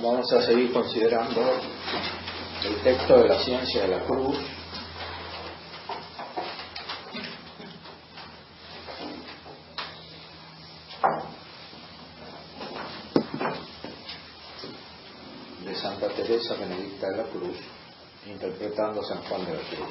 Vamos a seguir considerando el texto de la ciencia de la cruz. De Santa Teresa Benedicta de la Cruz, interpretando San Juan de la Cruz.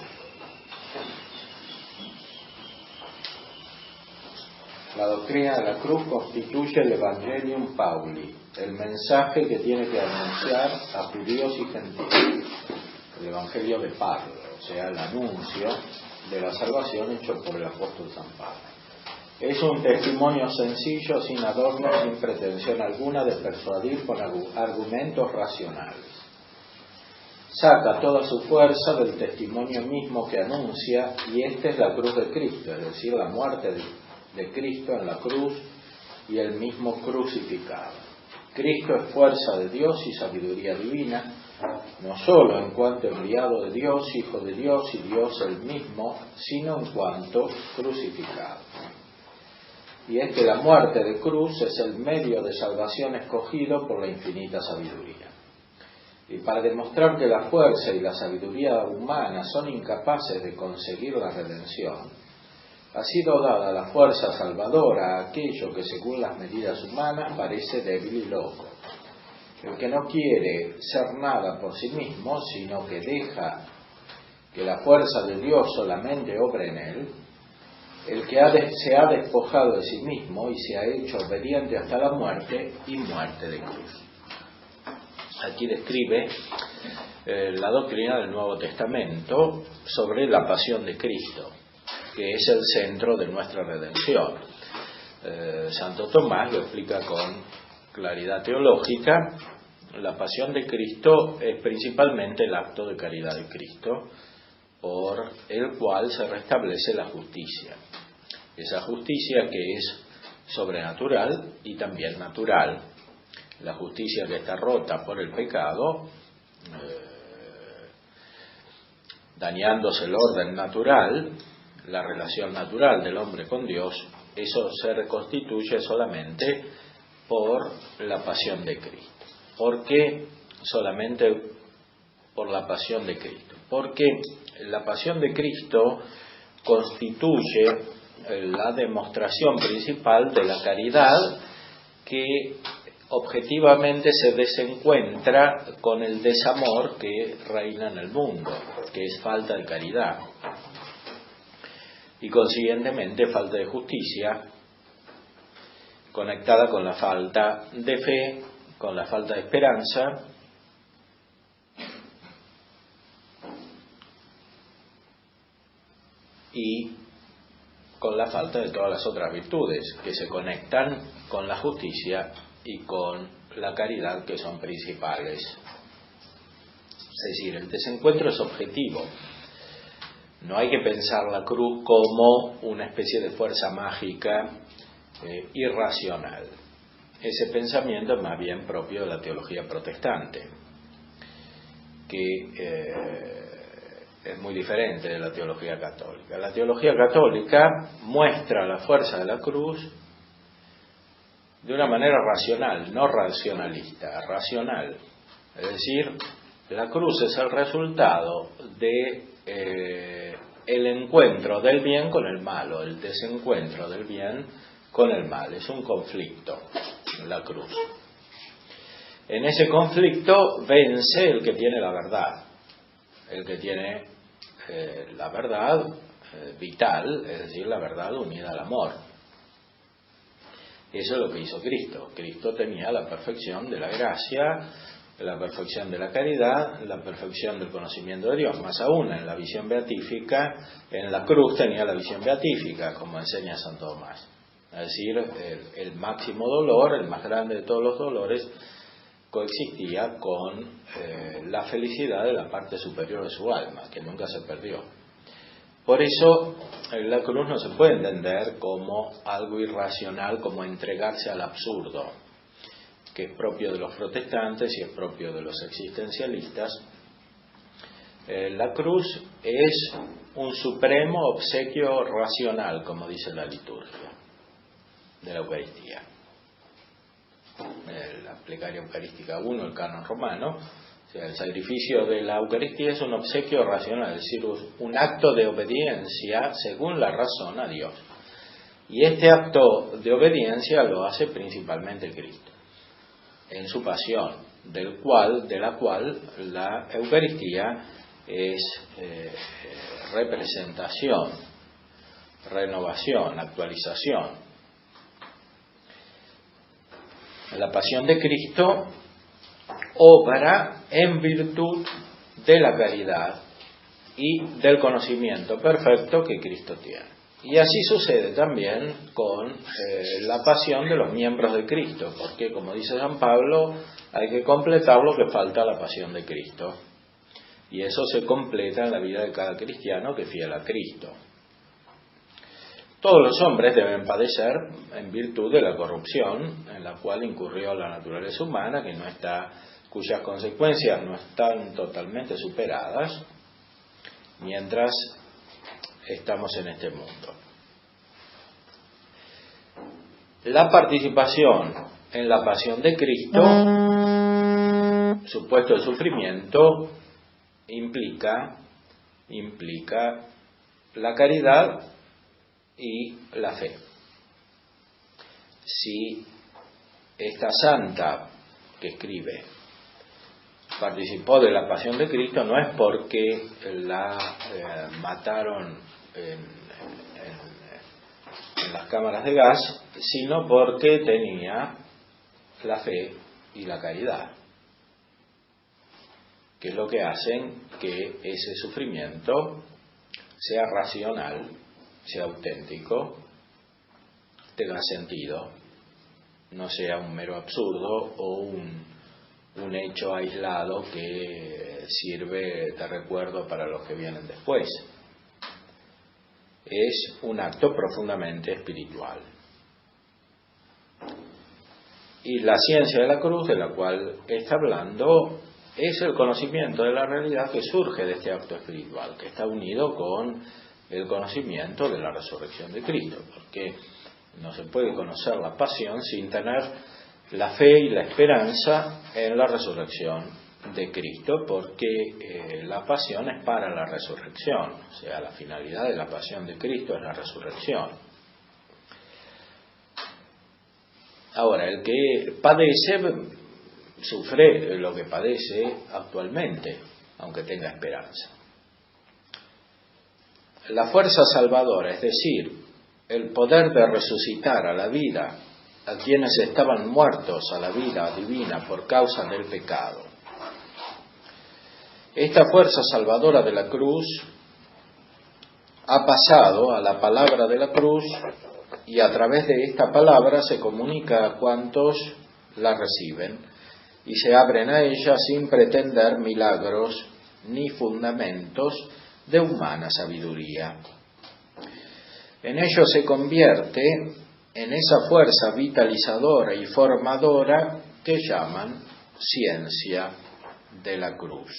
La doctrina de la cruz constituye el Evangelium Pauli, el mensaje que tiene que anunciar a judíos y gentiles, el Evangelio de Pablo, o sea, el anuncio de la salvación hecho por el apóstol San Pablo. Es un testimonio sencillo, sin adorno, sin pretensión alguna de persuadir con argumentos racionales. Saca toda su fuerza del testimonio mismo que anuncia, y esta es la cruz de Cristo, es decir, la muerte de Cristo en la cruz y el mismo crucificado. Cristo es fuerza de Dios y sabiduría divina, no solo en cuanto enviado de Dios, Hijo de Dios y Dios el mismo, sino en cuanto crucificado. Y es que la muerte de cruz es el medio de salvación escogido por la infinita sabiduría. Y para demostrar que la fuerza y la sabiduría humana son incapaces de conseguir la redención, ha sido dada la fuerza salvadora a aquello que según las medidas humanas parece débil y loco. El que no quiere ser nada por sí mismo, sino que deja que la fuerza de Dios solamente obre en él, el que se ha despojado de sí mismo y se ha hecho obediente hasta la muerte y muerte de cruz. Aquí describe la doctrina del Nuevo Testamento sobre la pasión de Cristo, que es el centro de nuestra redención. Santo Tomás lo explica con claridad teológica. La pasión de Cristo es principalmente el acto de caridad de Cristo, por el cual se restablece la justicia. Esa justicia que es sobrenatural y también natural. La justicia que está rota por el pecado, dañándose el orden natural, la relación natural del hombre con Dios, eso se reconstituye solamente por la pasión de Cristo. ¿Por qué solamente por la pasión de Cristo? Porque la pasión de Cristo constituye la demostración principal de la caridad que objetivamente se desencuentra con el desamor que reina en el mundo, que es falta de caridad. Y consiguientemente falta de justicia, conectada con la falta de fe, con la falta de esperanza, y con la falta de todas las otras virtudes que se conectan con la justicia y con la caridad, que son principales. Es decir, el desencuentro es objetivo. No hay que pensar la cruz como una especie de fuerza mágica irracional. Ese pensamiento es más bien propio de la teología protestante, que es muy diferente de la teología católica. La teología católica muestra la fuerza de la cruz de una manera racional, no racionalista, racional. Es decir, la cruz es el resultado de el encuentro del bien con el malo, el desencuentro del bien con el mal. Es un conflicto, la cruz. En ese conflicto vence el que tiene la verdad, el que tiene la verdad vital, es decir, la verdad unida al amor. Eso es lo que hizo Cristo. Cristo tenía la perfección de la gracia, la perfección de la caridad, la perfección del conocimiento de Dios. Más aún, en la visión beatífica, en la cruz tenía la visión beatífica, como enseña Santo Tomás. Es decir, el máximo dolor, el más grande de todos los dolores, coexistía con la felicidad de la parte superior de su alma, que nunca se perdió. Por eso la cruz no se puede entender como algo irracional, como entregarse al absurdo, que es propio de los protestantes y es propio de los existencialistas. La cruz es un supremo obsequio racional, como dice la liturgia de la Eucaristía. Plegaria Eucarística 1, el canon romano. O sea, el sacrificio de la Eucaristía es un obsequio racional, es decir, un acto de obediencia según la razón a Dios. Y este acto de obediencia lo hace principalmente Cristo, en su pasión, de la cual la Eucaristía es representación, renovación, actualización. La pasión de Cristo obra en virtud de la caridad y del conocimiento perfecto que Cristo tiene. Y así sucede también con la pasión de los miembros de Cristo, porque como dice San Pablo, hay que completar lo que falta a la pasión de Cristo. Y eso se completa en la vida de cada cristiano que es fiel a Cristo. Todos los hombres deben padecer en virtud de la corrupción en la cual incurrió la naturaleza humana, cuyas consecuencias no están totalmente superadas mientras estamos en este mundo. La participación en la pasión de Cristo, supuesto el sufrimiento, implica la caridad y la fe. Si esta santa que escribe participó de la pasión de Cristo, no es porque la mataron en las cámaras de gas, sino porque tenía la fe y la caridad, que es lo que hacen que ese sufrimiento sea racional, sea auténtico, tenga sentido, no sea un mero absurdo o un hecho aislado que sirve de recuerdo para los que vienen después. Es un acto profundamente espiritual. Y la ciencia de la cruz, de la cual está hablando, es el conocimiento de la realidad que surge de este acto espiritual, que está unido con el conocimiento de la resurrección de Cristo, porque no se puede conocer la pasión sin tener la fe y la esperanza en la resurrección de Cristo, porque la pasión es para la resurrección, o sea, la finalidad de la pasión de Cristo es la resurrección. Ahora, el que padece, sufre lo que padece actualmente, aunque tenga esperanza. La fuerza salvadora, es decir, el poder de resucitar a la vida a quienes estaban muertos a la vida divina por causa del pecado. Esta fuerza salvadora de la cruz ha pasado a la palabra de la cruz y a través de esta palabra se comunica a cuantos la reciben y se abren a ella sin pretender milagros ni fundamentos de humana sabiduría. En ello se convierte en esa fuerza vitalizadora y formadora que llaman ciencia de la cruz.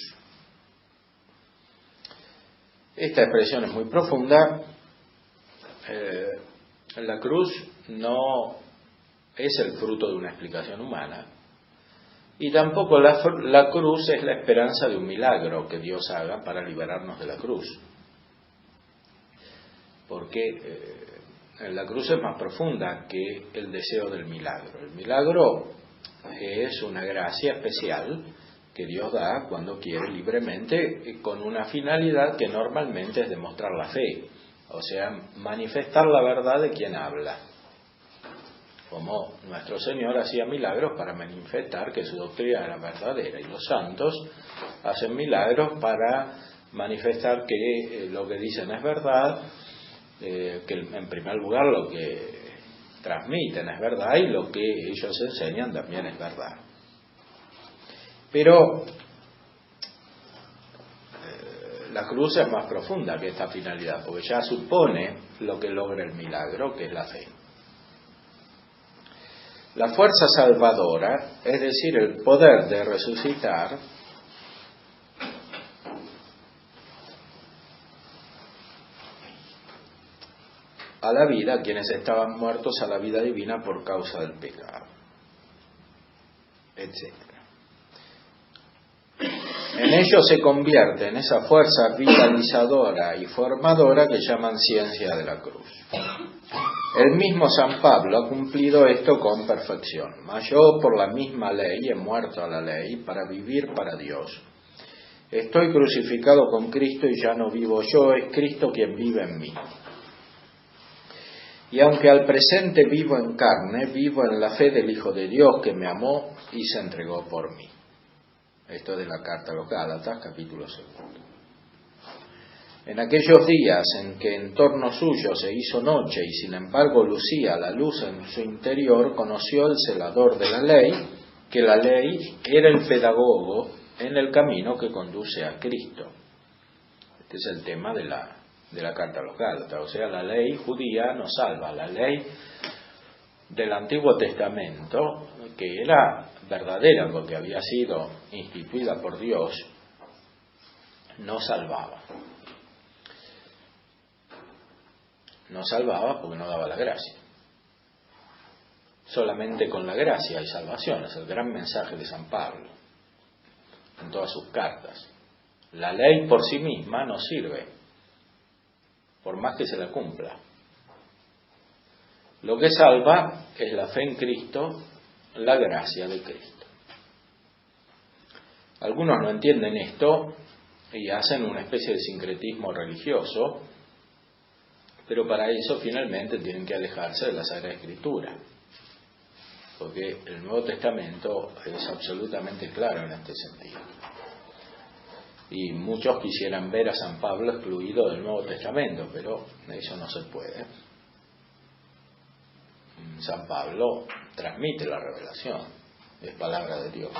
Esta expresión es muy profunda. La cruz no es el fruto de una explicación humana y tampoco la cruz es la esperanza de un milagro que Dios haga para liberarnos de la cruz, porque la cruz es más profunda que el deseo del milagro. El milagro es una gracia especial que Dios da cuando quiere libremente, con una finalidad que normalmente es demostrar la fe, o sea, manifestar la verdad de quien habla. Como nuestro Señor hacía milagros para manifestar que su doctrina era verdadera, y los santos hacen milagros para manifestar que lo que dicen es verdad, que en primer lugar lo que transmiten es verdad y lo que ellos enseñan también es verdad. Pero la cruz es más profunda que esta finalidad, porque ya supone lo que logra el milagro, que es la fe. La fuerza salvadora, es decir, el poder de resucitar, a la vida quienes estaban muertos a la vida divina por causa del pecado. etc. En ello se convierte en esa fuerza vitalizadora y formadora que llaman ciencia de la cruz. El mismo San Pablo ha cumplido esto con perfección. Mas yo, por la misma ley, he muerto a la ley para vivir para Dios. Estoy crucificado con Cristo y ya no vivo yo, es Cristo quien vive en mí. Y aunque al presente vivo en carne, vivo en la fe del Hijo de Dios que me amó y se entregó por mí. Esto es de la carta a los Gálatas, capítulo 2. En aquellos días en que en torno suyo se hizo noche y sin embargo lucía la luz en su interior, conoció el celador de la ley, que la ley era el pedagogo en el camino que conduce a Cristo. Este es el tema de la carta a los Gálatas. O sea, la ley judía nos salva. La ley del Antiguo Testamento, que era verdadera porque había sido instituida por Dios, no salvaba. No salvaba porque no daba la gracia. Solamente con la gracia hay salvación. Es el gran mensaje de San Pablo en todas sus cartas. La ley por sí misma no sirve, por más que se la cumpla. Lo que salva es la fe en Cristo, la gracia de Cristo. Algunos no entienden esto y hacen una especie de sincretismo religioso, pero para eso finalmente tienen que alejarse de la Sagrada Escritura, porque el Nuevo Testamento es absolutamente claro en este sentido. Y muchos quisieran ver a San Pablo excluido del Nuevo Testamento, pero eso no se puede. San Pablo transmite la revelación, es palabra de Dios.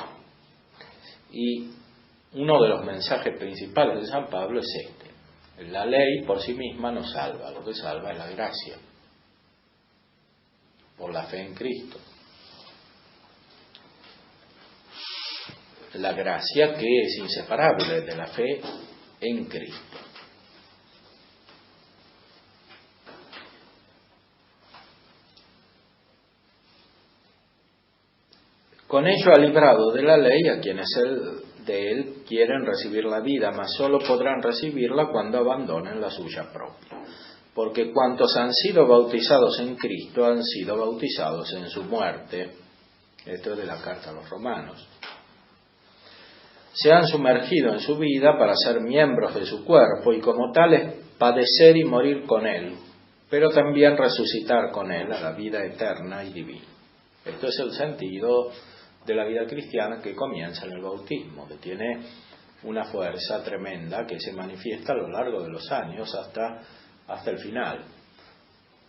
Y uno de los mensajes principales de San Pablo es este: la ley por sí misma no salva, lo que salva es la gracia, por la fe en Cristo. La gracia que es inseparable de la fe en Cristo. Con ello ha librado de la ley a quienes de él quieren recibir la vida, mas solo podrán recibirla cuando abandonen la suya propia. Porque cuantos han sido bautizados en Cristo han sido bautizados en su muerte. Esto es de la carta a los Romanos. Se han sumergido en su vida para ser miembros de su cuerpo y como tales padecer y morir con él, pero también resucitar con él a la vida eterna y divina. Esto es el sentido de la vida cristiana que comienza en el bautismo, que tiene una fuerza tremenda que se manifiesta a lo largo de los años hasta el final.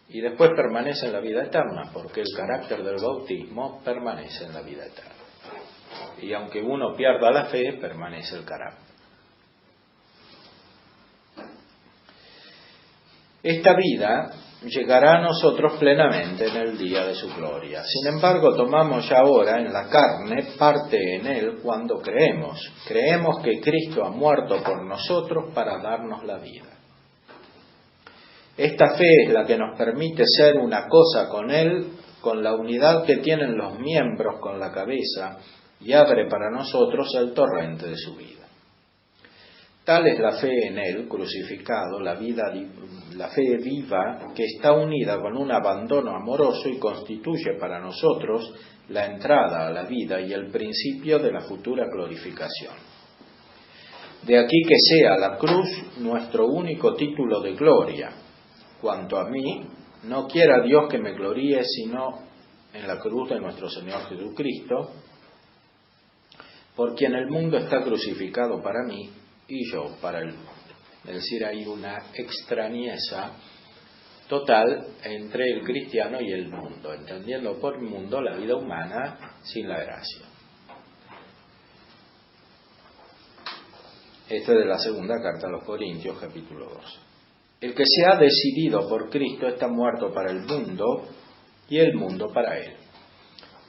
Y después permanece en la vida eterna, porque el carácter del bautismo permanece en la vida eterna. Y aunque uno pierda la fe, permanece el carácter. Esta vida llegará a nosotros plenamente en el día de su gloria. Sin embargo, tomamos ya ahora en la carne parte en él cuando creemos. Creemos que Cristo ha muerto por nosotros para darnos la vida. Esta fe es la que nos permite ser una cosa con él, con la unidad que tienen los miembros con la cabeza, y abre para nosotros el torrente de su vida. Tal es la fe en él, crucificado, la fe viva, que está unida con un abandono amoroso y constituye para nosotros la entrada a la vida y el principio de la futura glorificación. De aquí que sea la cruz nuestro único título de gloria. Cuanto a mí, no quiera Dios que me gloríe sino en la cruz de nuestro Señor Jesucristo, por quien el mundo está crucificado para mí y yo para el mundo. Es decir, hay una extrañeza total entre el cristiano y el mundo, entendiendo por mundo la vida humana sin la gracia. Esto es de la segunda carta a los Corintios, capítulo 2. El que se ha decidido por Cristo está muerto para el mundo y el mundo para él.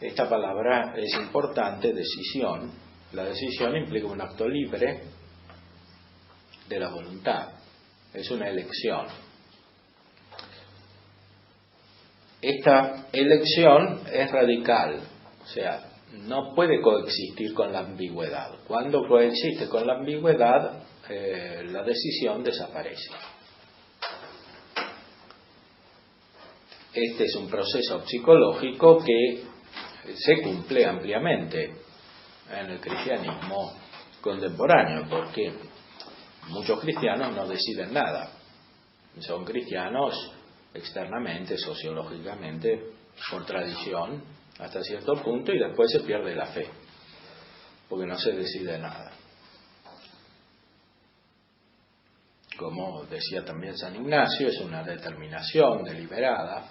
Esta palabra es importante, decisión. La decisión implica un acto libre de la voluntad. Es una elección. Esta elección es radical, o sea, no puede coexistir con la ambigüedad. Cuando coexiste con la ambigüedad, la decisión desaparece. Este es un proceso psicológico que se cumple ampliamente en el cristianismo contemporáneo, porque muchos cristianos no deciden nada. Son cristianos externamente, sociológicamente, por tradición, hasta cierto punto, y después se pierde la fe, porque no se decide nada. Como decía también San Ignacio, es una determinación deliberada.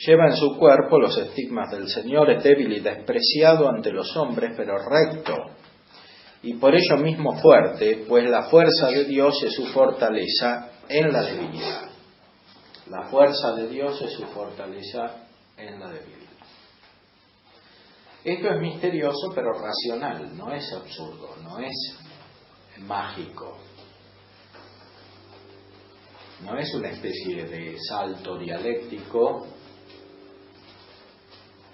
Lleva en su cuerpo los estigmas del Señor, es débil y despreciado ante los hombres, pero recto, y por ello mismo fuerte, pues la fuerza de Dios es su fortaleza en la debilidad. La fuerza de Dios es su fortaleza en la debilidad. Esto es misterioso, pero racional, no es absurdo, no es mágico. No es una especie de salto dialéctico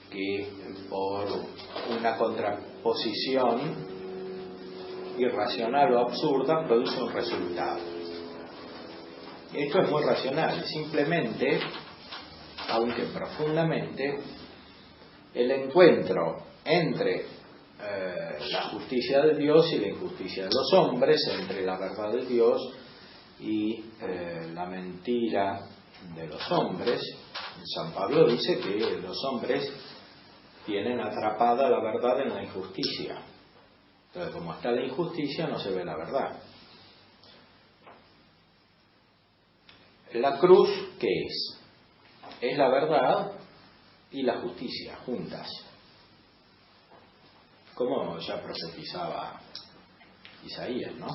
que por una contraposición irracional o absurda produce un resultado. Esto es muy racional, simplemente, aunque profundamente, el encuentro entre la justicia de Dios y la injusticia de los hombres, entre la verdad de Dios y la mentira de los hombres. San Pablo dice que los hombres tienen atrapada la verdad en la injusticia. Entonces, como está la injusticia, no se ve la verdad. La cruz, ¿qué es? Es la verdad y la justicia juntas. Como ya profetizaba Isaías, ¿no?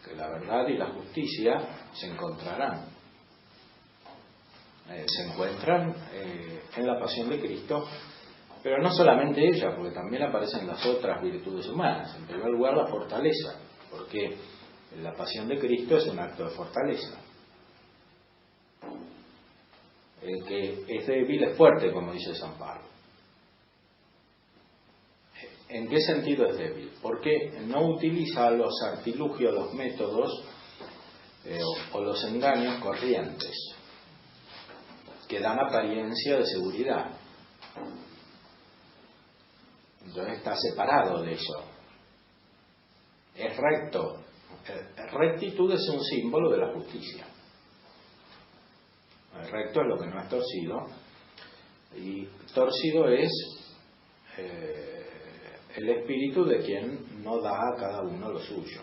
Que la verdad y la justicia se encontrarán. Se encuentran en la pasión de Cristo, pero no solamente ella, porque también aparecen las otras virtudes humanas. En primer lugar, la fortaleza, porque la pasión de Cristo es un acto de fortaleza. El que es débil es fuerte, como dice San Pablo. ¿En qué sentido es débil? Porque no utiliza los artilugios, los métodos o los engaños corrientes que dan apariencia de seguridad. Entonces está separado de eso. Es recto. Rectitud es un símbolo de la justicia. El recto es lo que no es torcido. Y torcido es el espíritu de quien no da a cada uno lo suyo.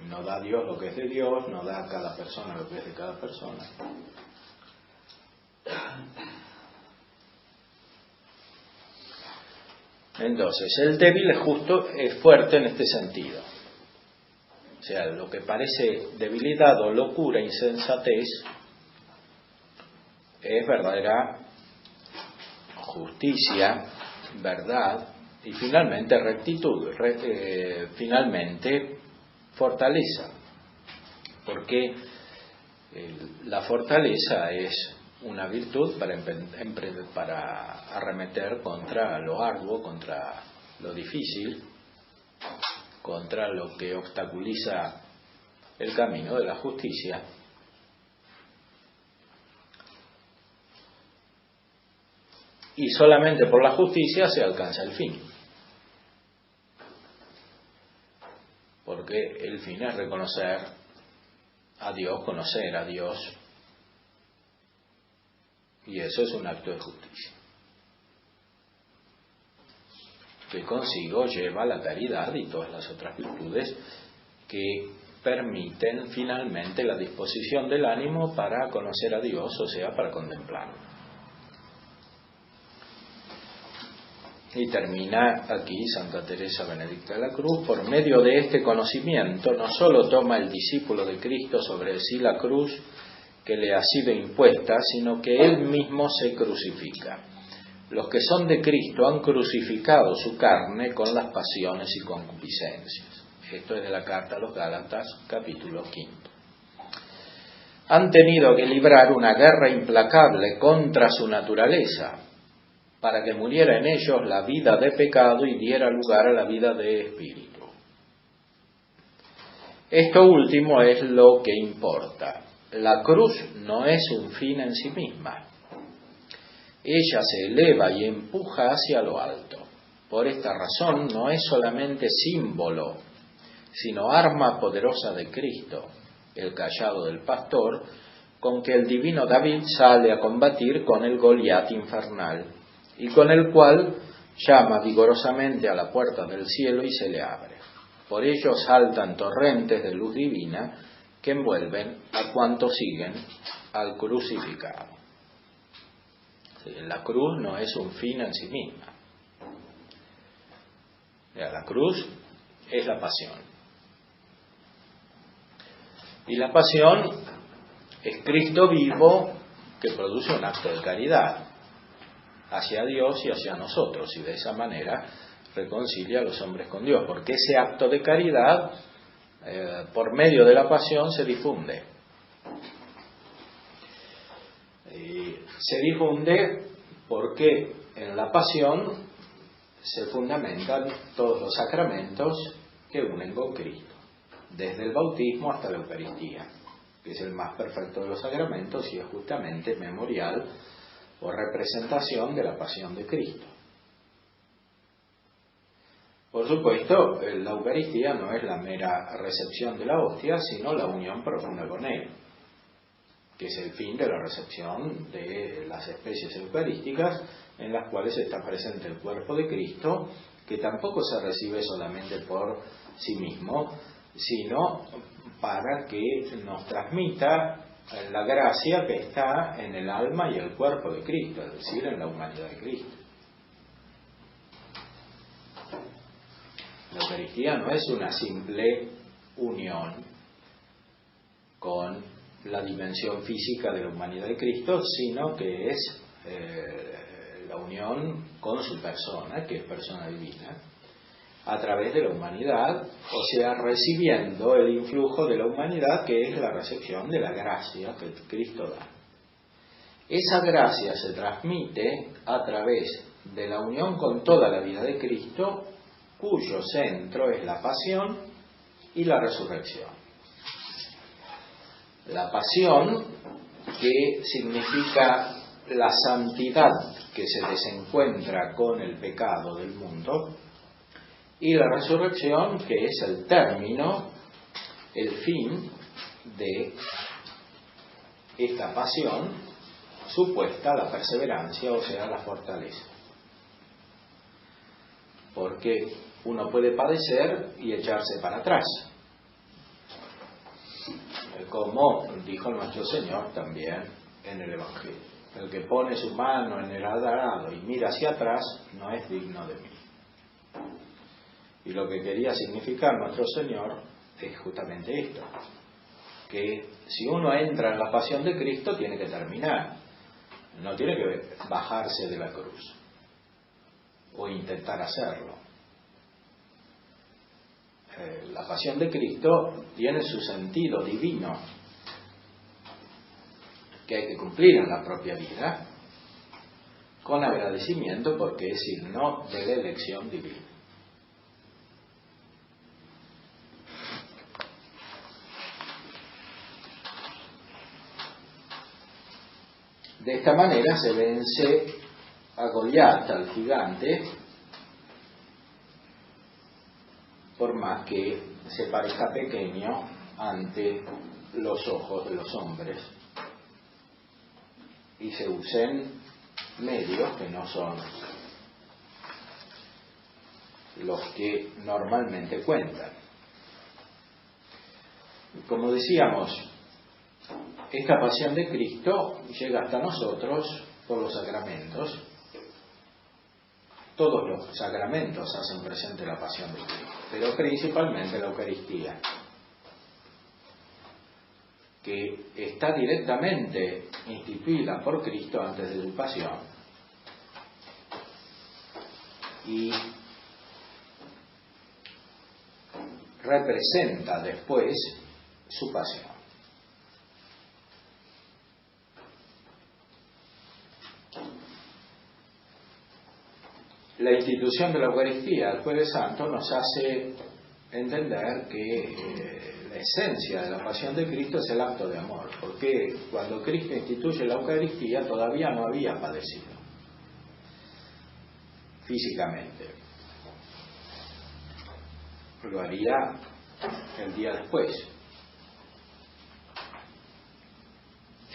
No da a Dios lo que es de Dios, no da a cada persona lo que es de cada persona. Entonces, el débil es justo, es fuerte en este sentido. O sea, lo que parece debilidad o locura, insensatez, es verdadera justicia, verdad y finalmente rectitud, finalmente fortaleza. Porque la fortaleza es una virtud para arremeter contra lo arduo, contra lo difícil, contra lo que obstaculiza el camino de la justicia. Y solamente por la justicia se alcanza el fin. Porque el fin es reconocer a Dios, conocer a Dios. Y eso es un acto de justicia, que consigo lleva la caridad y todas las otras virtudes que permiten finalmente la disposición del ánimo para conocer a Dios, o sea, para contemplarlo. Y termina aquí Santa Teresa Benedicta de la Cruz: por medio de este conocimiento no solo toma el discípulo de Cristo sobre sí la cruz que le ha sido impuesta, sino que él mismo se crucifica. Los que son de Cristo han crucificado su carne con las pasiones y concupiscencias. Esto es de la carta a los Gálatas, capítulo 5. Han tenido que librar una guerra implacable contra su naturaleza, para que muriera en ellos la vida de pecado y diera lugar a la vida de espíritu. Esto último es lo que importa. La cruz no es un fin en sí misma. Ella se eleva y empuja hacia lo alto. Por esta razón no es solamente símbolo, sino arma poderosa de Cristo, el cayado del pastor, con que el divino David sale a combatir con el Goliat infernal, y con el cual llama vigorosamente a la puerta del cielo y se le abre. Por ello saltan torrentes de luz divina que envuelven a cuantos siguen al crucificado. La cruz no es un fin en sí misma. La cruz es la pasión. Y la pasión es Cristo vivo que produce un acto de caridad hacia Dios y hacia nosotros, y de esa manera reconcilia a los hombres con Dios, porque ese acto de caridad por medio de la pasión se difunde. Se difunde porque en la pasión se fundamentan todos los sacramentos que unen con Cristo, desde el bautismo hasta la Eucaristía, que es el más perfecto de los sacramentos y es justamente memorial o representación de la pasión de Cristo. Por supuesto, la Eucaristía no es la mera recepción de la hostia, sino la unión profunda con Él, que es el fin de la recepción de las especies eucarísticas en las cuales está presente el cuerpo de Cristo, que tampoco se recibe solamente por sí mismo, sino para que nos transmita la gracia que está en el alma y el cuerpo de Cristo, es decir, en la humanidad de Cristo. La Eucaristía no es una simple unión con la dimensión física de la humanidad de Cristo, sino que es la unión con su persona, que es persona divina, a través de la humanidad, o sea, recibiendo el influjo de la humanidad, que es la recepción de la gracia que Cristo da. Esa gracia se transmite a través de la unión con toda la vida de Cristo, cuyo centro es la pasión y la resurrección. La pasión, que significa la santidad que se desencuentra con el pecado del mundo, y la resurrección, que es el término, el fin de esta pasión supuesta, la perseverancia, o sea, la fortaleza. Porque uno puede padecer y echarse para atrás, como dijo nuestro Señor también en el Evangelio: el que pone su mano en el arado y mira hacia atrás no es digno de mí. Y lo que quería significar nuestro Señor es justamente esto, que si uno entra en la pasión de Cristo tiene que terminar, no tiene que bajarse de la cruz o intentar hacerlo. La pasión de Cristo tiene su sentido divino, que hay que cumplir en la propia vida, con agradecimiento, porque es signo de la elección divina. De esta manera se vence a Goliat, al gigante, por más que se parezca pequeño ante los ojos de los hombres y se usen medios que no son los que normalmente cuentan. Como decíamos, esta pasión de Cristo llega hasta nosotros por los sacramentos. Todos los sacramentos hacen presente la pasión de Cristo, pero principalmente la Eucaristía, que está directamente instituida por Cristo antes de su pasión y representa después su pasión. La institución de la Eucaristía el Jueves Santo nos hace entender que la esencia de la pasión de Cristo es el acto de amor, porque cuando Cristo instituye la Eucaristía todavía no había padecido físicamente. Lo haría el día después.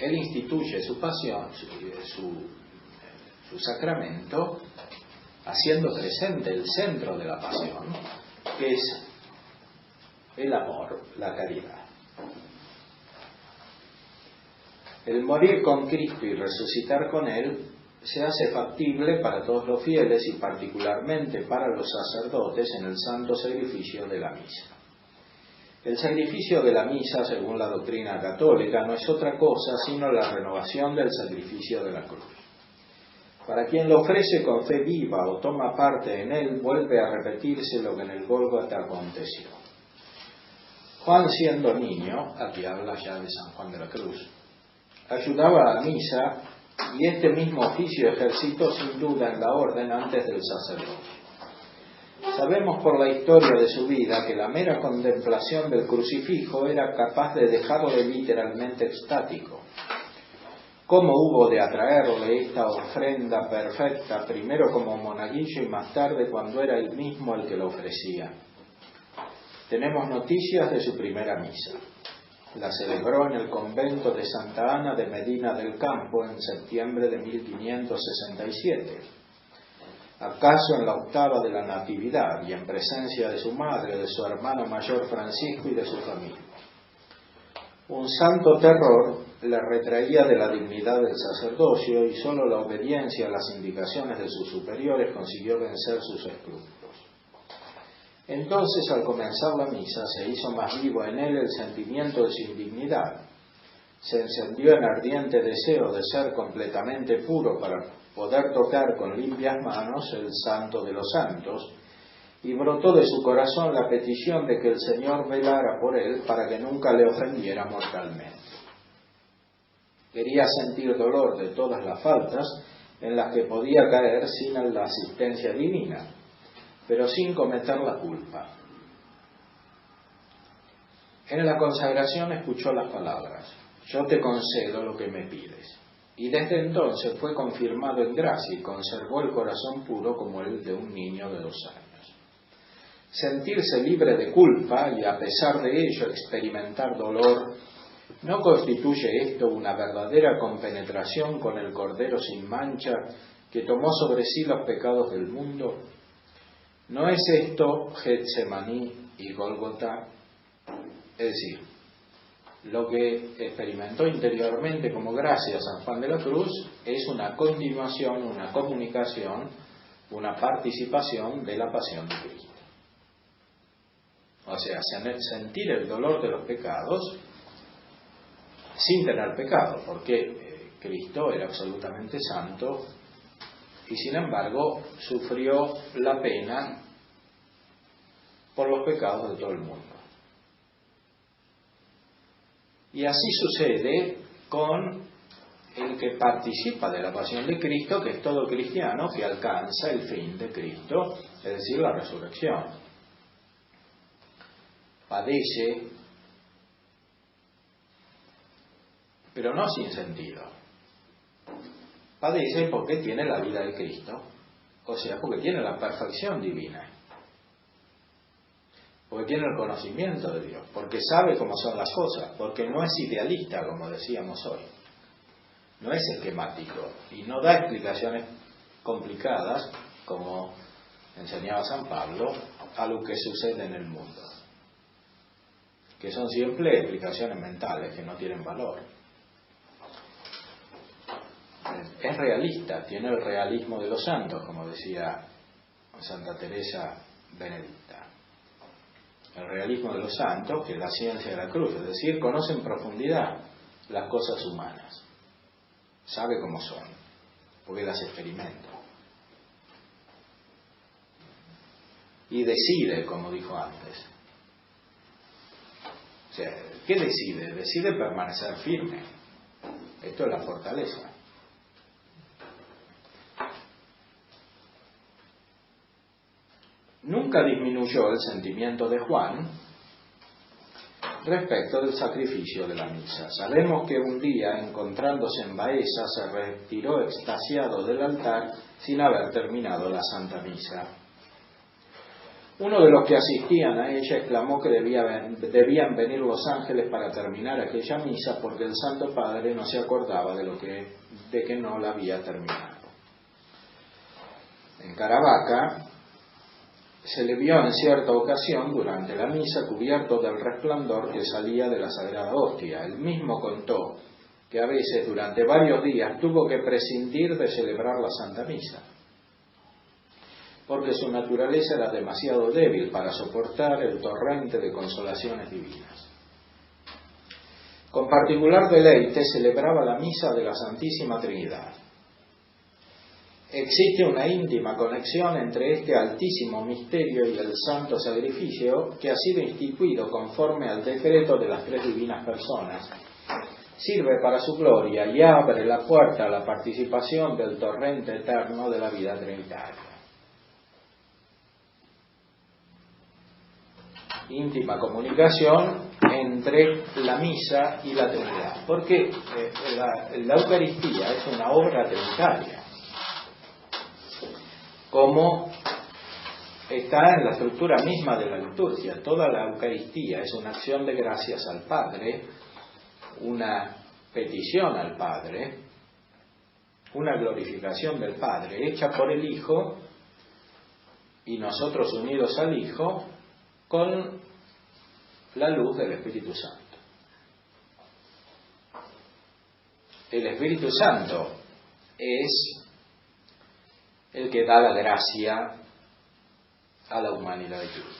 Él instituye su pasión, su sacramento, haciendo presente el centro de la pasión, que es el amor, la caridad. El morir con Cristo y resucitar con Él se hace factible para todos los fieles y particularmente para los sacerdotes en el santo sacrificio de la misa. El sacrificio de la misa, según la doctrina católica, no es otra cosa sino la renovación del sacrificio de la cruz. Para quien lo ofrece con fe viva o toma parte en él, vuelve a repetirse lo que en el Gólgota aconteció. Juan, siendo niño, aquí habla ya de San Juan de la Cruz, ayudaba a la misa y este mismo oficio ejercitó sin duda en la orden antes del sacerdocio. Sabemos por la historia de su vida que la mera contemplación del crucifijo era capaz de dejarle literalmente extático. ¿Cómo hubo de atraerle esta ofrenda perfecta, primero como monaguillo y más tarde cuando era él mismo el que lo ofrecía? Tenemos noticias de su primera misa. La celebró en el convento de Santa Ana de Medina del Campo en septiembre de 1567. Acaso en la octava de la Natividad y en presencia de su madre, de su hermano mayor Francisco y de su familia. Un santo terror le retraía de la dignidad del sacerdocio y sólo la obediencia a las indicaciones de sus superiores consiguió vencer sus escrúpulos. Entonces, al comenzar la misa, se hizo más vivo en él el sentimiento de su indignidad. Se encendió en ardiente deseo de ser completamente puro para poder tocar con limpias manos el santo de los santos, y brotó de su corazón la petición de que el Señor velara por él para que nunca le ofendiera mortalmente. Quería sentir dolor de todas las faltas en las que podía caer sin la asistencia divina, pero sin cometer la culpa. En la consagración escuchó las palabras: yo te concedo lo que me pides. Y desde entonces fue confirmado en gracia y conservó el corazón puro como el de un niño de 2 años. Sentirse libre de culpa y a pesar de ello experimentar dolor, ¿no constituye esto una verdadera compenetración con el Cordero sin mancha que tomó sobre sí los pecados del mundo? ¿No es esto Getsemaní y Gólgota? Es decir, lo que experimentó interiormente como gracia San Juan de la Cruz es una continuación, una comunicación, una participación de la pasión de Cristo. O sea, sentir el dolor de los pecados sin tener pecado, porque Cristo era absolutamente santo y sin embargo sufrió la pena por los pecados de todo el mundo. Y así sucede con el que participa de la pasión de Cristo, que es todo cristiano que alcanza el fin de Cristo, es decir, la resurrección. Padece, pero no sin sentido. Padece porque tiene la vida de Cristo, o sea, porque tiene la perfección divina, porque tiene el conocimiento de Dios, porque sabe cómo son las cosas, porque no es idealista, como decíamos hoy, no es esquemático y no da explicaciones complicadas, como enseñaba San Pablo, a lo que sucede en el mundo, que son siempre explicaciones mentales que no tienen valor. Es realista, tiene el realismo de los santos, como decía Santa Teresa Benedicta. El realismo de los santos, que es la ciencia de la cruz, es decir, conoce en profundidad las cosas humanas, sabe cómo son, porque las experimenta. Y decide, como dijo antes, sea, ¿qué decide? Decide permanecer firme. Esto es la fortaleza. Nunca disminuyó el sentimiento de Juan respecto del sacrificio de la misa. Sabemos que un día, encontrándose en Baeza, se retiró extasiado del altar sin haber terminado la Santa Misa. Uno de los que asistían a ella exclamó que debían venir los ángeles para terminar aquella misa, porque el Santo Padre no se acordaba de que no la había terminado. En Caravaca se le vio en cierta ocasión durante la misa cubierto del resplandor que salía de la Sagrada Hostia. Él mismo contó que a veces durante varios días tuvo que prescindir de celebrar la Santa Misa, porque su naturaleza era demasiado débil para soportar el torrente de consolaciones divinas. Con particular deleite celebraba la misa de la Santísima Trinidad. Existe una íntima conexión entre este altísimo misterio y el santo sacrificio que ha sido instituido conforme al decreto de las tres divinas personas. Sirve para su gloria y abre la puerta a la participación del torrente eterno de la vida trinitaria. Íntima comunicación entre la misa y la Trinidad, porque la Eucaristía es una obra trinitaria, como está en la estructura misma de la liturgia. Toda la Eucaristía es una acción de gracias al Padre, una petición al Padre, una glorificación del Padre hecha por el Hijo y nosotros unidos al Hijo con la luz del Espíritu Santo. El Espíritu Santo es el que da la gracia a la humanidad de Cristo,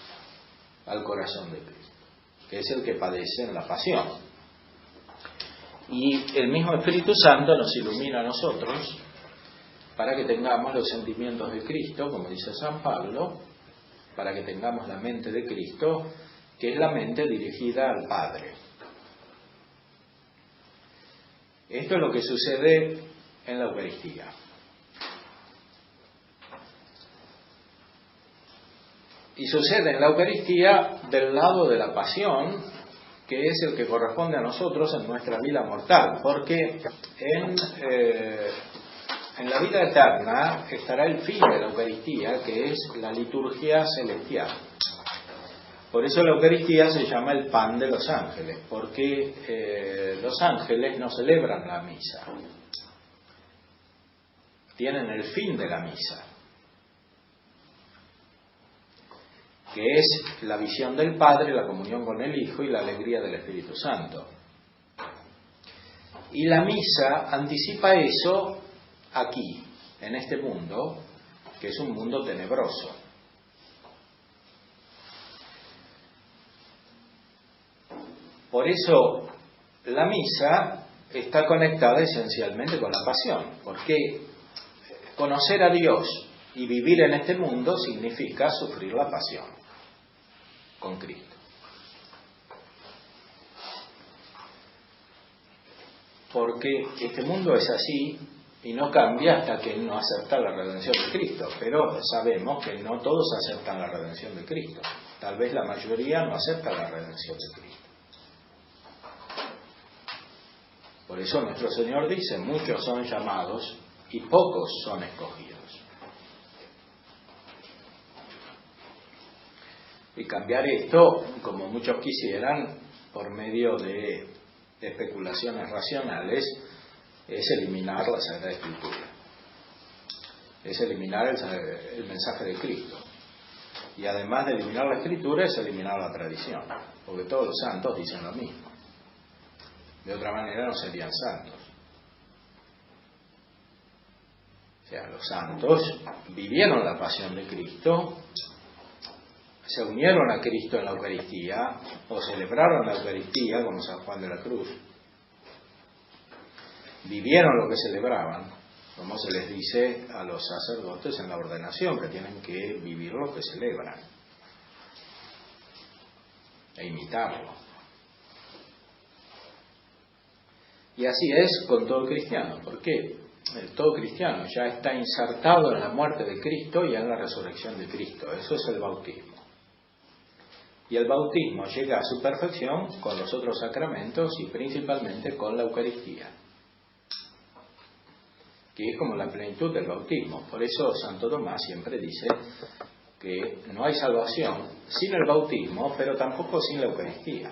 al corazón de Cristo, que es el que padece en la pasión. Y el mismo Espíritu Santo nos ilumina a nosotros para que tengamos los sentimientos de Cristo, como dice San Pablo, para que tengamos la mente de Cristo, que es la mente dirigida al Padre. Esto es lo que sucede en la Eucaristía. Y sucede en la Eucaristía del lado de la pasión, que es el que corresponde a nosotros en nuestra vida mortal, porque en la vida eterna estará el fin de la Eucaristía, que es la liturgia celestial. Por eso la Eucaristía se llama el pan de los ángeles, porque los ángeles no celebran la misa, tienen el fin de la misa, que es la visión del Padre, la comunión con el Hijo y la alegría del Espíritu Santo. Y la misa anticipa eso aquí, en este mundo, que es un mundo tenebroso. Por eso la misa está conectada esencialmente con la pasión, porque conocer a Dios y vivir en este mundo significa sufrir la pasión con Cristo. Porque este mundo es así y no cambia hasta que no acepta la redención de Cristo, pero sabemos que no todos aceptan la redención de Cristo. Tal vez la mayoría no acepta la redención de Cristo. Por eso nuestro Señor dice, muchos son llamados y pocos son escogidos. Y cambiar esto, como muchos quisieran, por medio de especulaciones racionales, es eliminar la Sagrada Escritura. Es eliminar el mensaje de Cristo. Y además de eliminar la Escritura, es eliminar la tradición. Porque todos los santos dicen lo mismo. De otra manera no serían santos. O sea, los santos vivieron la pasión de Cristo, se unieron a Cristo en la Eucaristía, o celebraron la Eucaristía, como San Juan de la Cruz. Vivieron lo que celebraban, como se les dice a los sacerdotes en la ordenación, que tienen que vivir lo que celebran e imitarlo. Y así es con todo cristiano. ¿Por qué? Todo cristiano ya está insertado en la muerte de Cristo y en la resurrección de Cristo. Eso es el bautismo. Y el bautismo llega a su perfección con los otros sacramentos y principalmente con la Eucaristía, que es como la plenitud del bautismo. Por eso Santo Tomás siempre dice que no hay salvación sin el bautismo, pero tampoco sin la Eucaristía.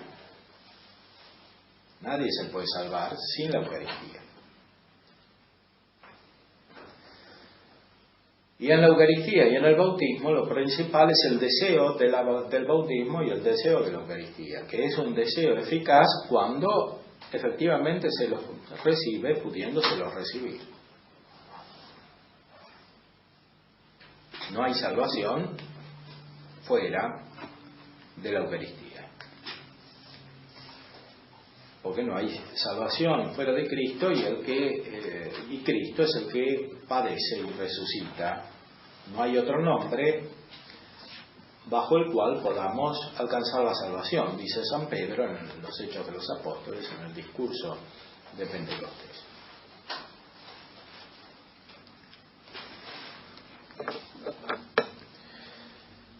Nadie se puede salvar sin la Eucaristía. Y en la Eucaristía y en el bautismo lo principal es el deseo del bautismo y el deseo de la Eucaristía, que es un deseo eficaz cuando efectivamente se lo recibe, pudiéndoselo recibir. No hay salvación fuera de la Eucaristía, porque no hay salvación fuera de Cristo y Cristo es el que padece y resucita. No hay otro nombre bajo el cual podamos alcanzar la salvación, dice San Pedro en los Hechos de los Apóstoles, en el discurso de Pentecostés.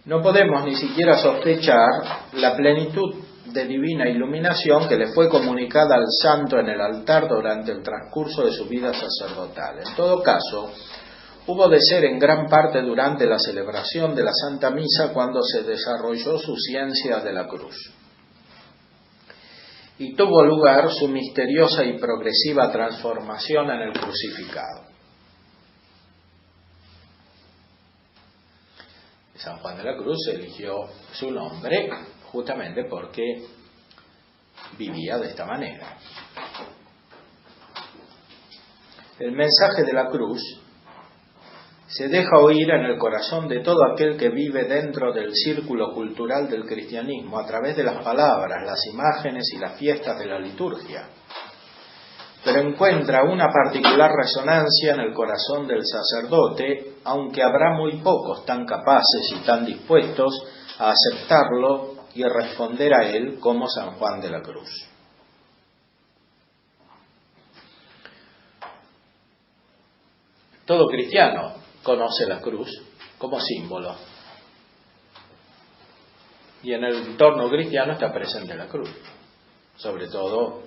No podemos ni siquiera sospechar la plenitud de divina iluminación que le fue comunicada al santo en el altar durante el transcurso de su vida sacerdotal. En todo caso, hubo de ser en gran parte durante la celebración de la Santa Misa cuando se desarrolló su ciencia de la cruz. Y tuvo lugar su misteriosa y progresiva transformación en el crucificado. San Juan de la Cruz eligió su nombre justamente porque vivía de esta manera. El mensaje de la cruz se deja oír en el corazón de todo aquel que vive dentro del círculo cultural del cristianismo a través de las palabras, las imágenes y las fiestas de la liturgia, pero encuentra una particular resonancia en el corazón del sacerdote, aunque habrá muy pocos tan capaces y tan dispuestos a aceptarlo y a responder a él como San Juan de la Cruz. Todo cristiano conoce la cruz como símbolo, y en el entorno cristiano está presente la cruz, sobre todo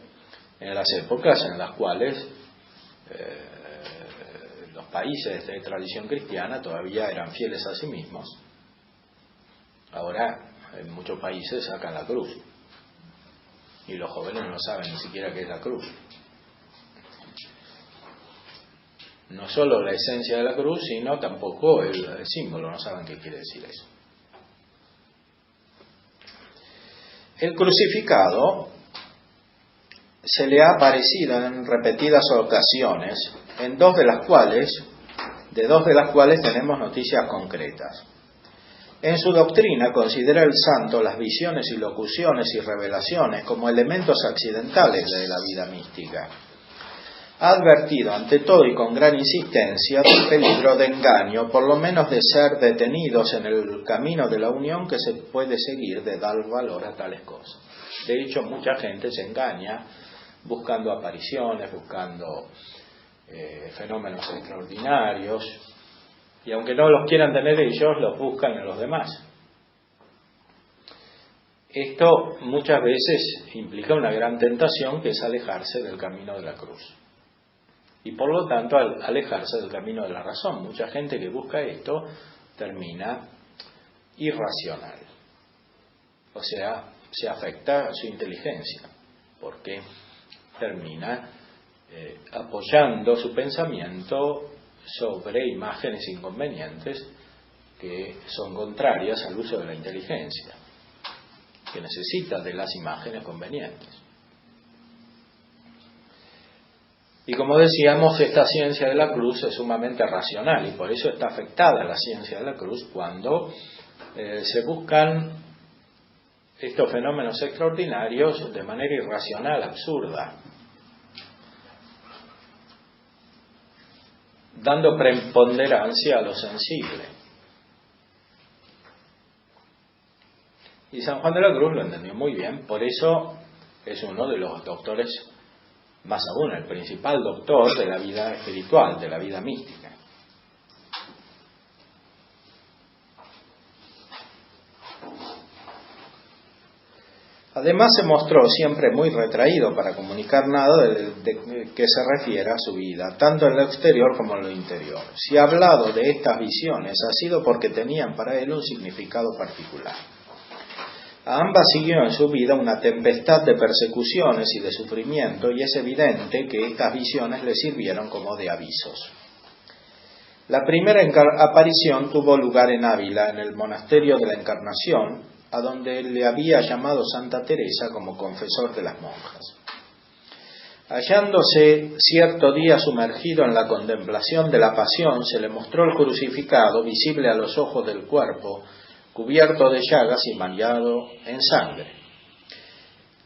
en las épocas en las cuales los países de tradición cristiana todavía eran fieles a sí mismos. Ahora en muchos países sacan la cruz y los jóvenes no saben ni siquiera qué es la cruz. No solo la esencia de la cruz, sino tampoco el símbolo, no saben qué quiere decir eso. El crucificado se le ha aparecido en repetidas ocasiones, de dos de las cuales tenemos noticias concretas. En su doctrina considera el santo las visiones y locuciones y revelaciones como elementos accidentales de la vida mística. Ha advertido ante todo y con gran insistencia del peligro de engaño, por lo menos de ser detenidos en el camino de la unión que se puede seguir de dar valor a tales cosas. De hecho, mucha gente se engaña buscando apariciones, buscando fenómenos extraordinarios, y aunque no los quieran tener ellos, los buscan en los demás. Esto muchas veces implica una gran tentación, que es alejarse del camino de la cruz. Y por lo tanto, al alejarse del camino de la razón, mucha gente que busca esto termina irracional. O sea, se afecta a su inteligencia, porque termina apoyando su pensamiento sobre imágenes inconvenientes que son contrarias al uso de la inteligencia, que necesita de las imágenes convenientes. Y como decíamos, esta ciencia de la cruz es sumamente racional, y por eso está afectada la ciencia de la cruz cuando se buscan estos fenómenos extraordinarios de manera irracional, absurda, dando preponderancia a lo sensible. Y San Juan de la Cruz lo entendió muy bien, por eso es uno de los doctores más aún el principal doctor de la vida espiritual, de la vida mística. Además se mostró siempre muy retraído para comunicar nada de que se refiera a su vida, tanto en lo exterior como en lo interior. Si ha hablado de estas visiones, ha sido porque tenían para él un significado particular. A ambas siguió en su vida una tempestad de persecuciones y de sufrimiento, y es evidente que estas visiones le sirvieron como de avisos. La primera aparición tuvo lugar en Ávila, en el monasterio de la Encarnación, a donde le había llamado Santa Teresa como confesor de las monjas. Hallándose cierto día sumergido en la contemplación de la pasión, se le mostró el crucificado, visible a los ojos del cuerpo, cubierto de llagas y manchado en sangre.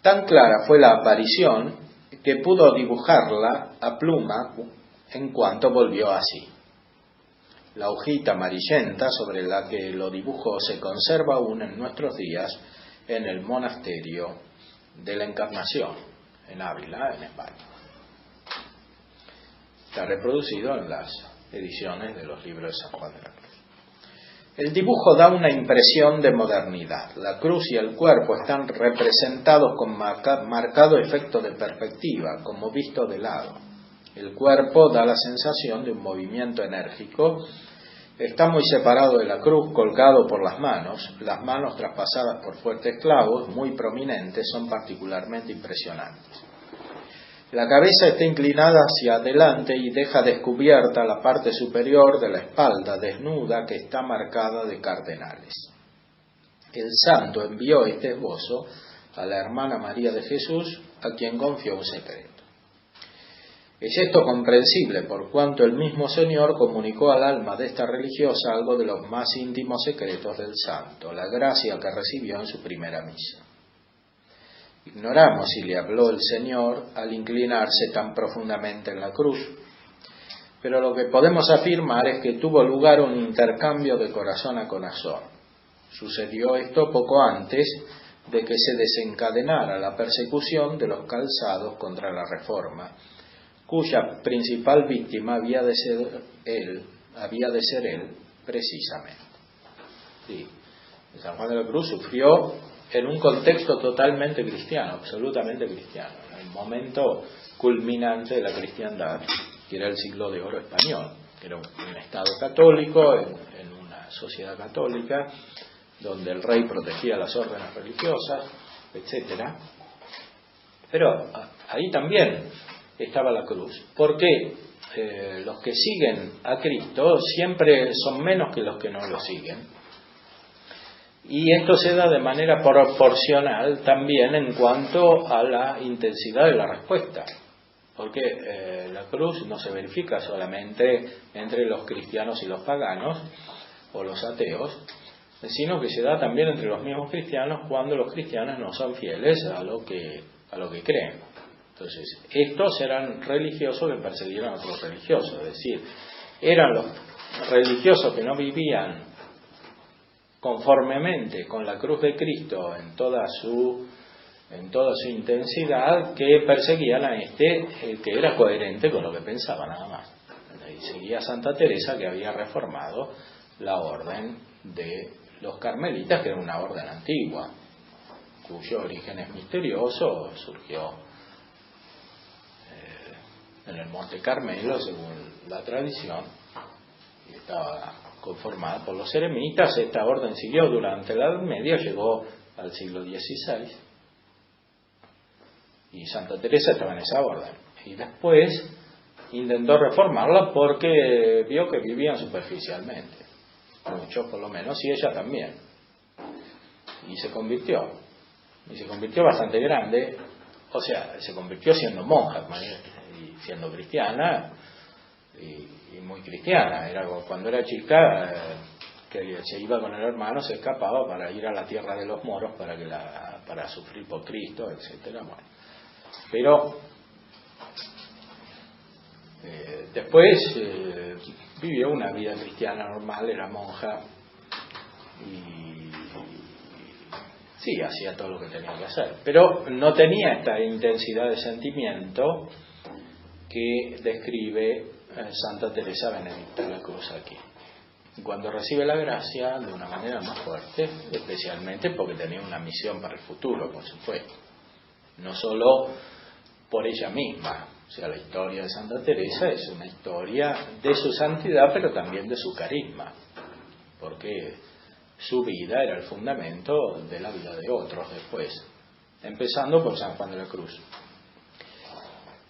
Tan clara fue la aparición que pudo dibujarla a pluma en cuanto volvió así. La hojita amarillenta sobre la que lo dibujó se conserva aún en nuestros días en el monasterio de la Encarnación, en Ávila, en España. Está reproducido en las ediciones de los libros de San Juan de la Cruz. El dibujo da una impresión de modernidad. La cruz y el cuerpo están representados con marcado efecto de perspectiva, como visto de lado. El cuerpo da la sensación de un movimiento enérgico. Está muy separado de la cruz, colgado por las manos traspasadas por fuertes clavos, muy prominentes, son particularmente impresionantes. La cabeza está inclinada hacia adelante y deja descubierta la parte superior de la espalda desnuda que está marcada de cardenales. El santo envió este esbozo a la hermana María de Jesús, a quien confió un secreto. Es esto comprensible por cuanto el mismo Señor comunicó al alma de esta religiosa algo de los más íntimos secretos del santo, la gracia que recibió en su primera misa. Ignoramos si le habló el Señor al inclinarse tan profundamente en la cruz, pero lo que podemos afirmar es que tuvo lugar un intercambio de corazón a corazón. Sucedió esto poco antes de que se desencadenara la persecución de los calzados contra la Reforma, cuya principal víctima había de ser él precisamente. Sí, San Juan de la Cruz sufrió en un contexto totalmente cristiano, absolutamente cristiano, en el momento culminante de la cristiandad, que era el siglo de oro español, que era un estado católico, en una sociedad católica, donde el rey protegía las órdenes religiosas, etc. Pero ahí también estaba la cruz, porque los que siguen a Cristo siempre son menos que los que no lo siguen. Y esto se da de manera proporcional también en cuanto a la intensidad de la respuesta, porque la cruz no se verifica solamente entre los cristianos y los paganos o los ateos, sino que se da también entre los mismos cristianos cuando los cristianos no son fieles a lo que creen. Entonces, estos eran religiosos que perseguían a otros religiosos, es decir, eran los religiosos que no vivían conformemente con la cruz de Cristo en toda su intensidad, que perseguían a que era coherente con lo que pensaba nada más. Y seguía a Santa Teresa, que había reformado la orden de los carmelitas, que era una orden antigua, cuyo origen es misterioso, surgió en el Monte Carmelo, según la tradición, y estaba conformada por los eremitas. Esta orden siguió durante la Edad Media, llegó al siglo XVI, y Santa Teresa estaba en esa orden. Y después intentó reformarla porque vio que vivían superficialmente, muchos por lo menos, y ella también. Y se convirtió bastante grande, o sea, se convirtió siendo monja, y siendo cristiana, y muy cristiana. Era cuando era chica, que se iba con el hermano, se escapaba para ir a la tierra de los moros para sufrir por Cristo, etcétera. Bueno, pero después vivió una vida cristiana normal, era monja y Sí, hacía todo lo que tenía que hacer, pero no tenía esta intensidad de sentimiento que describe Santa Teresa Benedicta de la Cruz aquí. Cuando recibe la gracia de una manera más fuerte, especialmente porque tenía una misión para el futuro, por supuesto, no solo por ella misma. O sea, la historia de Santa Teresa es una historia de su santidad, pero también de su carisma, porque su vida era el fundamento de la vida de otros después, empezando por San Juan de la Cruz,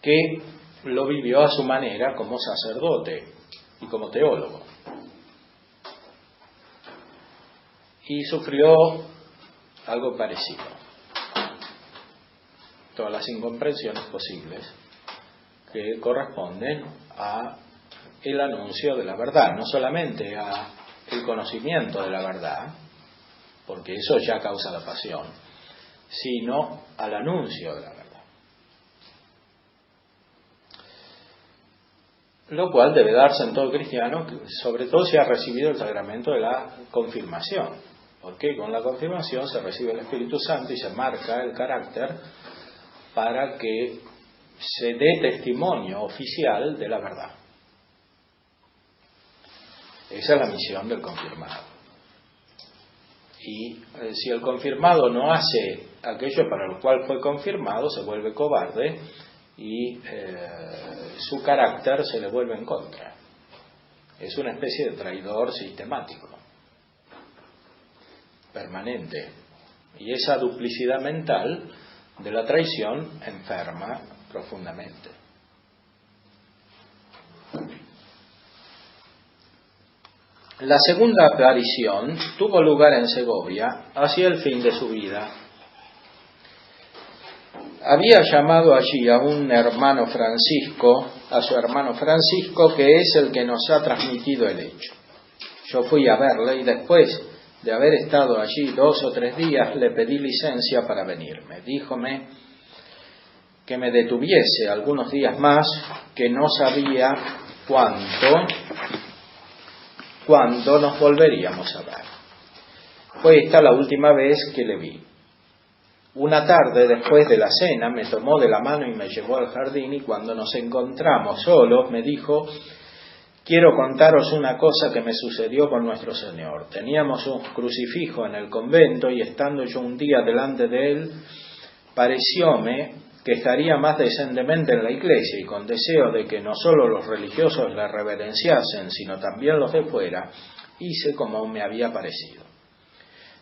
que lo vivió a su manera como sacerdote y como teólogo. Y sufrió algo parecido. Todas las incomprensiones posibles que corresponden a el anuncio de la verdad, no solamente a el conocimiento de la verdad, porque eso ya causa la pasión, sino al anuncio de la verdad. Lo cual debe darse en todo cristiano, sobre todo si ha recibido el sacramento de la confirmación, porque con la confirmación se recibe el Espíritu Santo y se marca el carácter para que se dé testimonio oficial de la verdad. Esa es la misión del confirmado. Y si el confirmado no hace aquello para lo cual fue confirmado, se vuelve cobarde y su carácter se le vuelve en contra. Es una especie de traidor sistemático, permanente. Y esa duplicidad mental de la traición enferma profundamente. La segunda aparición tuvo lugar en Segovia hacia el fin de su vida. Había llamado allí a un hermano Francisco, a su hermano Francisco, que es el que nos ha transmitido el hecho. Yo fui a verle y después de haber estado allí 2 o 3 días le pedí licencia para venirme. Díjome que me detuviese algunos días más, que no sabía cuándo nos volveríamos a ver. Fue esta la última vez que le vi. Una tarde, después de la cena, me tomó de la mano y me llevó al jardín, y cuando nos encontramos solos me dijo: quiero contaros una cosa que me sucedió con nuestro Señor. Teníamos un crucifijo en el convento y estando yo un día delante de él, parecióme que estaría más decentemente en la iglesia, y con deseo de que no solo los religiosos la reverenciasen, sino también los de fuera, hice como me había parecido.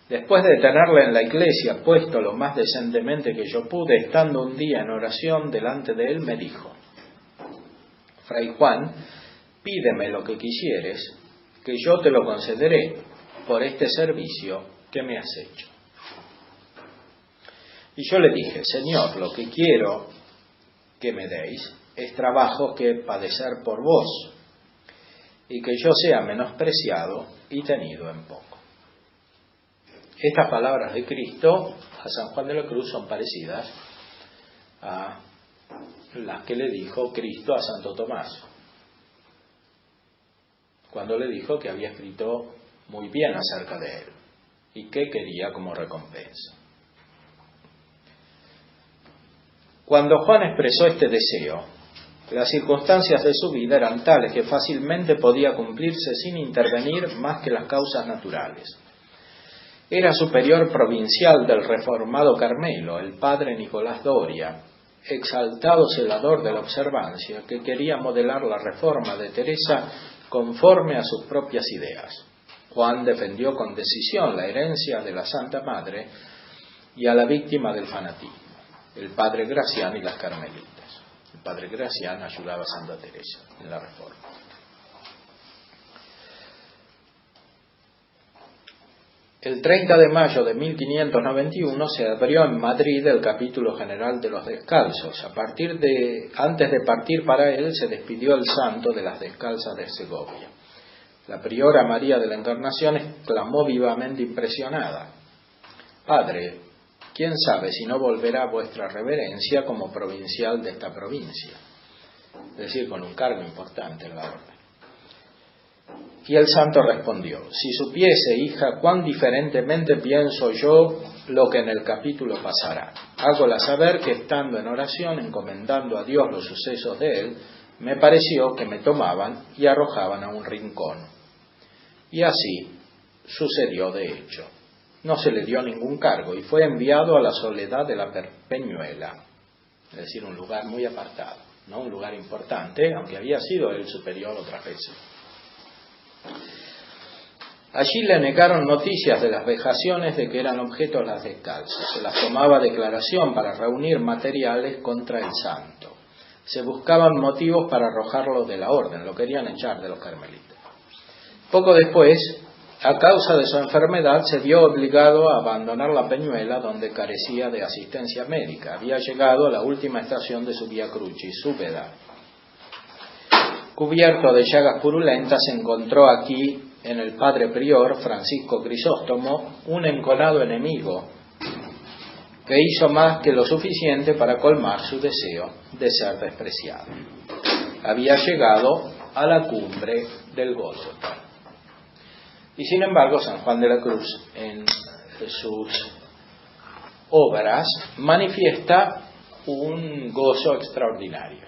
Después de tenerla en la iglesia puesto lo más decentemente que yo pude, estando un día en oración delante de él, me dijo: Fray Juan, pídeme lo que quisieres, que yo te lo concederé por este servicio que me has hecho. Y yo le dije: Señor, lo que quiero que me deis es trabajo que padecer por vos, y que yo sea menospreciado y tenido en poco. Estas palabras de Cristo a San Juan de la Cruz son parecidas a las que le dijo Cristo a Santo Tomás, cuando le dijo que había escrito muy bien acerca de él y que quería como recompensa. Cuando Juan expresó este deseo, las circunstancias de su vida eran tales que fácilmente podía cumplirse sin intervenir más que las causas naturales. Era superior provincial del reformado Carmelo, el padre Nicolás Doria, exaltado celador de la observancia, que quería modelar la reforma de Teresa conforme a sus propias ideas. Juan defendió con decisión la herencia de la Santa Madre y a la víctima del fanatismo, el padre Gracián y las carmelitas. El padre Gracián ayudaba a Santa Teresa en la reforma. El 30 de mayo de 1591 se abrió en Madrid el capítulo general de los descalzos. Antes de partir para él, se despidió el santo de las descalzas de Segovia. La priora María de la Encarnación exclamó vivamente impresionada: Padre, ¿quién sabe si no volverá vuestra reverencia como provincial de esta provincia? Es decir, con un cargo importante en la orden. Y el santo respondió: si supiese, hija, cuán diferentemente pienso yo lo que en el capítulo pasará. Hágola saber que estando en oración, encomendando a Dios los sucesos de él, me pareció que me tomaban y arrojaban a un rincón. Y así sucedió de hecho. No se le dio ningún cargo y fue enviado a la soledad de la Peñuela, es decir, un lugar muy apartado, no un lugar importante, aunque había sido el superior otras veces. Allí le negaron noticias de las vejaciones de que eran objeto las descalzas. Se las tomaba declaración para reunir materiales contra el santo. Se buscaban motivos para arrojarlo de la orden, lo querían echar de los carmelitas. Poco después, a causa de su enfermedad, se vio obligado a abandonar la Peñuela, donde carecía de asistencia médica. Había llegado a la última estación de su Vía Crucis, Úbeda. Cubierto de llagas purulentas, encontró aquí, en el padre prior Francisco Crisóstomo, un enconado enemigo que hizo más que lo suficiente para colmar su deseo de ser despreciado. Había llegado a la cumbre del gozo. Y sin embargo, San Juan de la Cruz, en sus obras, manifiesta un gozo extraordinario,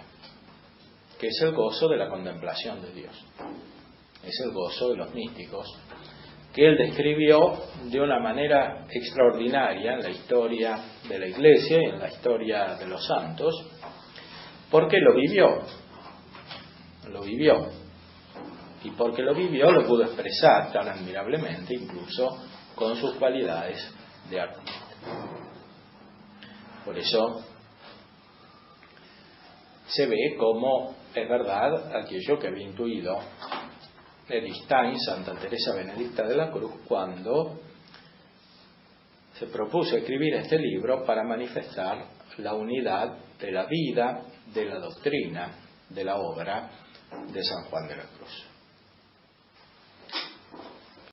que es el gozo de la contemplación de Dios. Es el gozo de los místicos, que él describió de una manera extraordinaria en la historia de la Iglesia y en la historia de los santos, porque lo vivió. Y porque lo vivió, lo pudo expresar tan admirablemente, incluso con sus cualidades de artista. Por eso se ve como es verdad aquello que había intuido Edith Stein, Santa Teresa Benedicta de la Cruz, cuando se propuso escribir este libro para manifestar la unidad de la vida, de la doctrina, de la obra de San Juan de la Cruz.